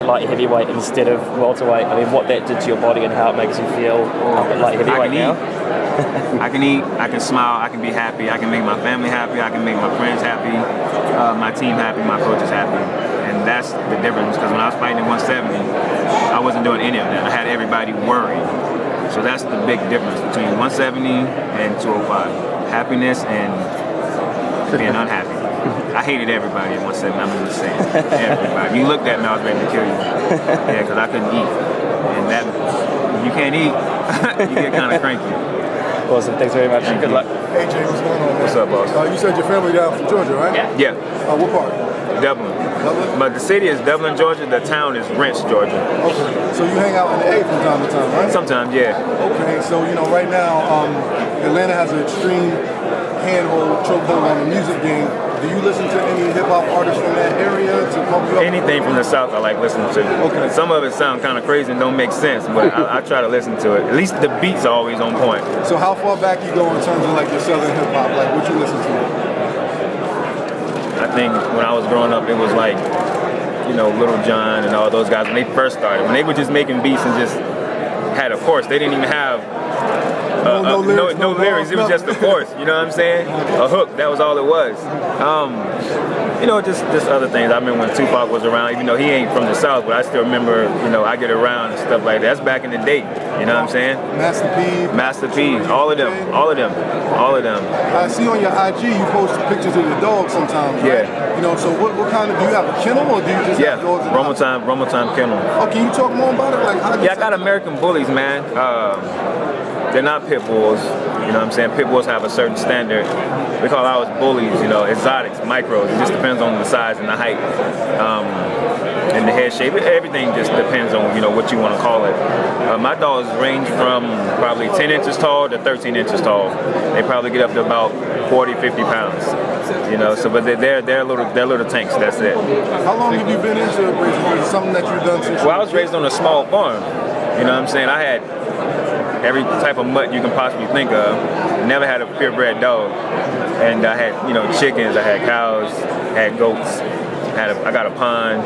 light heavyweight instead of welterweight? I mean, what that did to your body and how it makes you feel at light heavyweight now? I can eat, I can smile, I can be happy, I can make my family happy, I can make my friends happy, my team happy, my coaches happy. And that's the difference, because when I was fighting at 170, I wasn't doing any of that. I had everybody worried. So that's the big difference between 170 and 205. Happiness and being unhappy. I hated everybody at 170, I'm just saying. Everybody. You looked at me, I was ready to kill you. Yeah, because I couldn't eat. And that, if you can't eat, you get kind of cranky. Awesome, thanks very much. Good luck. Hey Jay, what's going on, man? What's up, boss? You said your family down from Georgia, right? Yeah. What part? Dublin. Dublin? But the city is Dublin, Georgia. The town is Wrench, Georgia. Okay. So you hang out in the A from time to time, right? Sometimes, yeah. Okay, so right now, Atlanta has an extreme handhold, chokehold on the music game. Do you listen to any hip-hop artists from that area to pump you up? Anything from the South I like listening to. Okay. Some of it sound kind of crazy and don't make sense, but I try to listen to it. At least the beats are always on point. So how far back you go in terms of like your Southern hip-hop? Like what you listen to? I think when I was growing up, it was like, Little John and all those guys when they first started. When they were just making beats and just had a chorus. They didn't even have no lyrics. It was just a chorus. You know what I'm saying? A hook. That was all it was. Just other things. I remember when Tupac was around, even though he ain't from the South, but I still remember, I Get Around and stuff like that. That's back in the day. You know what I'm saying? Master P. All of them. I see on your IG you post pictures of your dog sometimes, right? Yeah. So what kind of, do you have a kennel or do you just have dogs? Romo Time Kennel. Oh, can you talk more about it? Like, I got American Bullies, man. They're not pit bulls, you know what I'm saying? Pit bulls have a certain standard. We call ours bullies, exotics, micros. It just depends on the size and the height and the head shape. Everything just depends on, what you want to call it. My dogs range from probably 10 inches tall to 13 inches tall. They probably get up to about 40, 50 pounds. But they're little tanks, that's it. How long have you been into raising? Is it something that you've done since? Well, I was raised on a small farm. You know what I'm saying? I had every type of mutt you can possibly think of. Never had a purebred dog. And I had, chickens, I had cows, I had goats, I got a pond,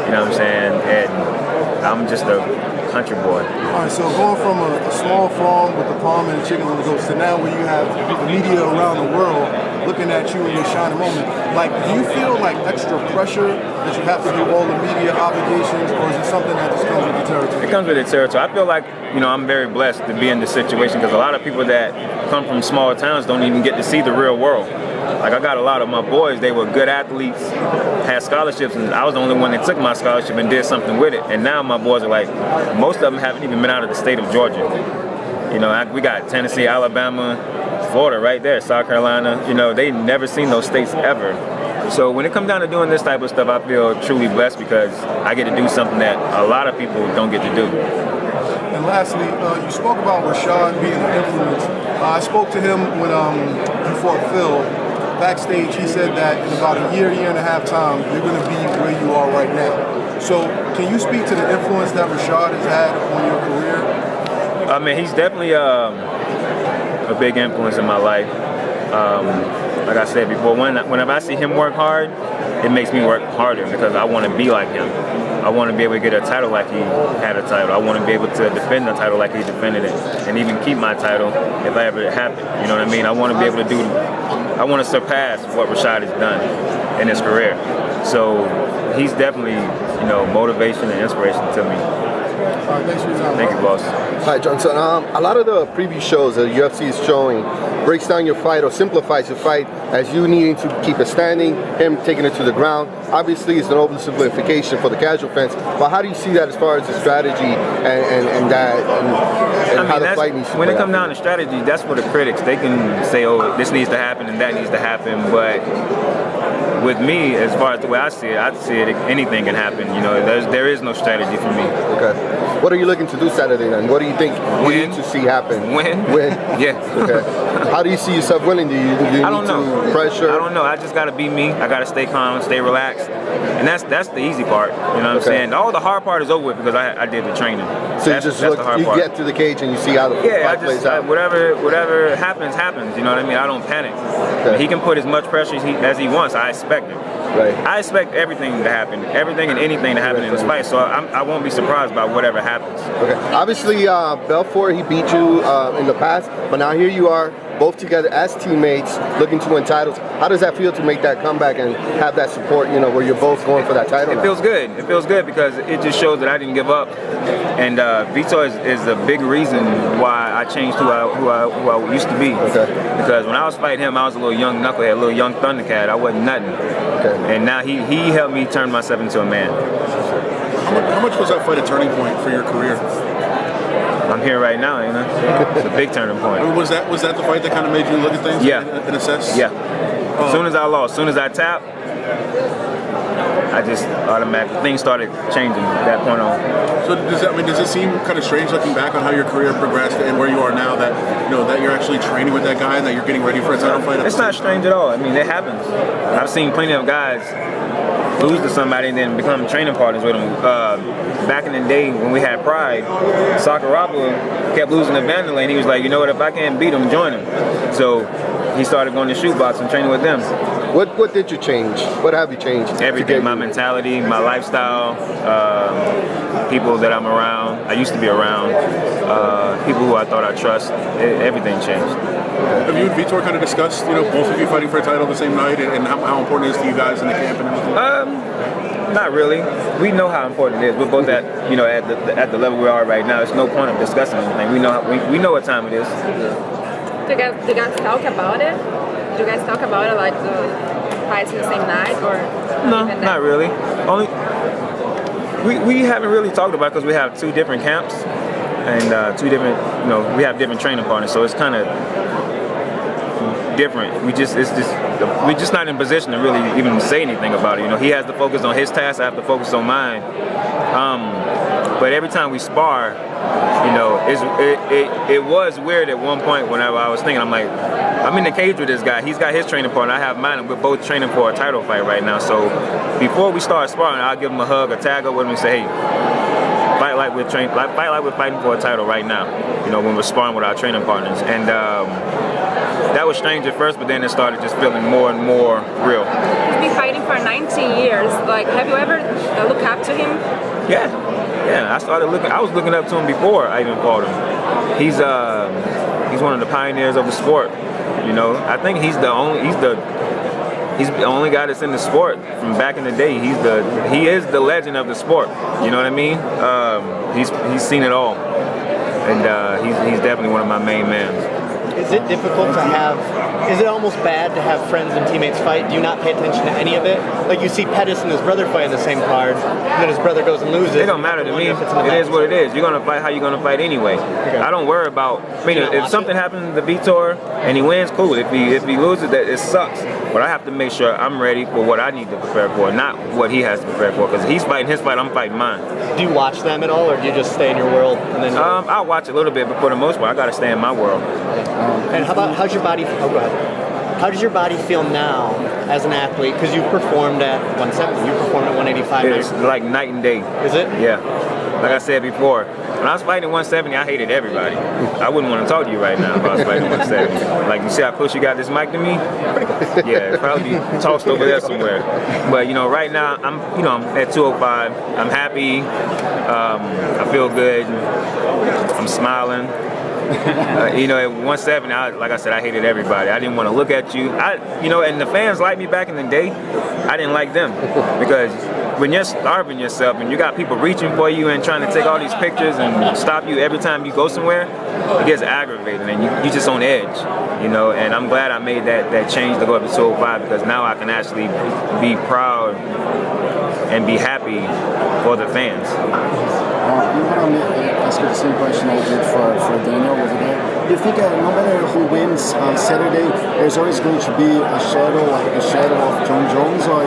you know what I'm saying? And I'm just a country boy. All right, so going from a small farm with the pond and the chickens and the goats to now where you have the media around the world looking at you in your shining moment, like, do you feel like extra pressure that you have to do all the media obligations, or is it something that just comes with the territory? It comes with the territory. I feel like, I'm very blessed to be in this situation because a lot of people that come from small towns don't even get to see the real world. Like, I got a lot of my boys, they were good athletes, had scholarships, and I was the only one that took my scholarship and did something with it. And now my boys are like, most of them haven't even been out of the state of Georgia. We got Tennessee, Alabama, Florida right there, South Carolina. They never seen those states ever. So when it comes down to doing this type of stuff, I feel truly blessed because I get to do something that a lot of people don't get to do. And lastly, you spoke about Rashad being an influence. I spoke to him when you fought Phil. Backstage, he said that in about a year and a half time, you're going to be where you are right now. So can you speak to the influence that Rashad has had on your career? I mean, he's definitely a big influence in my life. Like I said before, whenever I see him work hard, it makes me work harder because I want to be like him. I want to be able to get a title like he had a title. I want to be able to defend the title like he defended it, and even keep my title if I ever happen. You know what I mean? I want to be able to I want to surpass what Rashad has done in his career. So he's definitely, motivation and inspiration to me. All right, thanks for your time. Thank you, boss. Hi, Johnson. A lot of the preview shows that the UFC is showing breaks down your fight or simplifies your fight as you needing to keep it standing, him taking it to the ground. Obviously, it's an oversimplification for the casual fans, but how do you see that as far as the strategy and how the fight needs to when play it comes out? down to strategy, that's for the critics. They can say, oh, this needs to happen and that needs to happen, but with me, as far as the way I see it, anything can happen. There is no strategy for me. Okay. What are you looking to do Saturday then? What do you think you need to see happen? Win. Yeah. Okay. How do you see yourself winning? Do you I don't know. Pressure? I don't know. I just got to be me. I got to stay calm, stay relaxed. And that's the easy part. You know what I'm saying? All the hard part is over with because I did the training. So that's the hard part. Get to the cage and you see how the fight plays out. Whatever happens. You know what I mean? I don't panic. Okay. He can put as much pressure as he wants. I expect expecting. Right. I expect everything to happen, everything and anything to happen in this fight, so I won't be surprised by whatever happens. Okay. Obviously, Belfort, he beat you in the past, but now here you are, both together as teammates, looking to win titles. How does that feel to make that comeback and have that support, you know, where you're both going for that title? It feels good. It feels good because it just shows that I didn't give up. And Vitor is a big reason why I changed who I used to be. Okay. Because when I was fighting him, I was a little young knucklehead, a little young thundercat. I wasn't nothing. Okay. And now he helped me turn myself into a man. How much was that fight a turning point for your career? I'm here right now, you know. It's a big turning point. I mean, was that the fight that kind of made you look at things and assess? Yeah. As soon as I lost, as soon as I tapped, I just automatically, things started changing at that point on. So does it seem kind of strange looking back on how your career progressed and where you are now that, you know, that you're actually training with that guy and that you're getting ready for a title fight? It's not strange at all. I mean, it happens. I've seen plenty of guys lose to somebody and then become training partners with them. Back in the day when we had Pride, Sakuraba kept losing to Vanderlei, and he was like, you know what, if I can't beat him, join him. So he started going to shootbox and training with them. What did you change? What have you changed? Everything, my mentality, my lifestyle, people that I'm around, I used to be around, people who I thought I trust, everything changed. Have you and Vitor kind of discussed, you know, both of you fighting for a title the same night and how important it is to you guys in the camp and everything? Not really. We know how important it is. We're both at, you know, at the level we are right now. There's no point of discussing anything. We know what time it is. Do you guys talk about it? Do you guys talk about it, like the fights in the same night, or no? Not really. We haven't really talked about it because we have two different camps and two different, you know, we have different training partners, so it's kind of different. We're just not in position to really even say anything about it. You know, he has to focus on his task, I have to focus on mine. But every time we spar, you know, it was weird at one point whenever I was thinking, I'm like, I'm in the cage with this guy. He's got his training partner, I have mine, and we're both training for a title fight right now. So before we start sparring, I'll give him a hug, a tag up with him and say, hey, fight like we're fighting for a title right now. You know, when we're sparring with our training partners. And that was strange at first, but then it started just feeling more and more real. He's been fighting for 19 years. Like, have you ever looked up to him? Yeah. I was looking up to him before I even fought him. He's one of the pioneers of the sport. You know, I think he's the only guy that's in the sport from back in the day. He is the legend of the sport. You know what I mean? He's seen it all, and he's definitely one of my main men. Is it difficult to have, is it almost bad to have friends and teammates fight? Do you not pay attention to any of it? Like you see Pettis and his brother fight in the same card, and then his brother goes and loses. It don't matter to me. It is what it is. You're going to fight how you're going to fight anyway. Okay. I don't worry about, I mean, if something happens to Vitor and he wins, cool. If he loses, that it sucks. But I have to make sure I'm ready for what I need to prepare for, not what he has to prepare for. Because he's fighting his fight, I'm fighting mine. Do you watch them at all, or do you just stay in your world? And then I watch a little bit, but for the most part, I got to stay in my world. And how's your body? Oh, go ahead. How does your body feel now as an athlete? Because you performed at 170, you performed at 185. It's like night and day. Is it? Yeah. Like I said before, when I was fighting at 170, I hated everybody. I wouldn't want to talk to you right now if I was fighting at 170. Like, you see how close you got this mic to me? Yeah, it'd probably be tossed over there somewhere. But, you know, right now, I'm at 205. I'm happy. I feel good. I'm smiling. You know, at 170, like I said, I hated everybody. I didn't want to look at you. And the fans liked me back in the day. I didn't like them because when you're starving yourself and you got people reaching for you and trying to take all these pictures and stop you every time you go somewhere, it gets aggravating and you just on edge, you know. And I'm glad I made that change to go up to 205 because now I can actually be proud and be happy for the fans. I'm going to ask you the same question I did for Daniel over there. Do you think no matter who wins on Saturday, there's always going to be a shadow, like the shadow of John Jones, or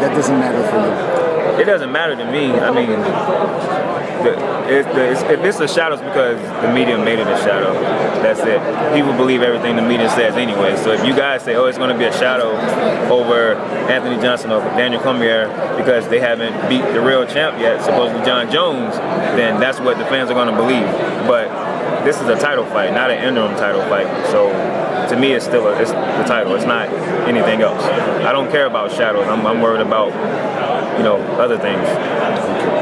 that doesn't matter for you? It doesn't matter to me. I mean, if it's a shadow, it's because the media made it a shadow. That's it. People believe everything the media says anyway. So if you guys say, oh, it's going to be a shadow over Anthony Johnson or Daniel Cormier because they haven't beat the real champ yet, supposedly John Jones, then that's what the fans are going to believe. But this is a title fight, not an interim title fight. So to me, it's still it's the title. It's not anything else. I don't care about shadows. I'm worried about, other things.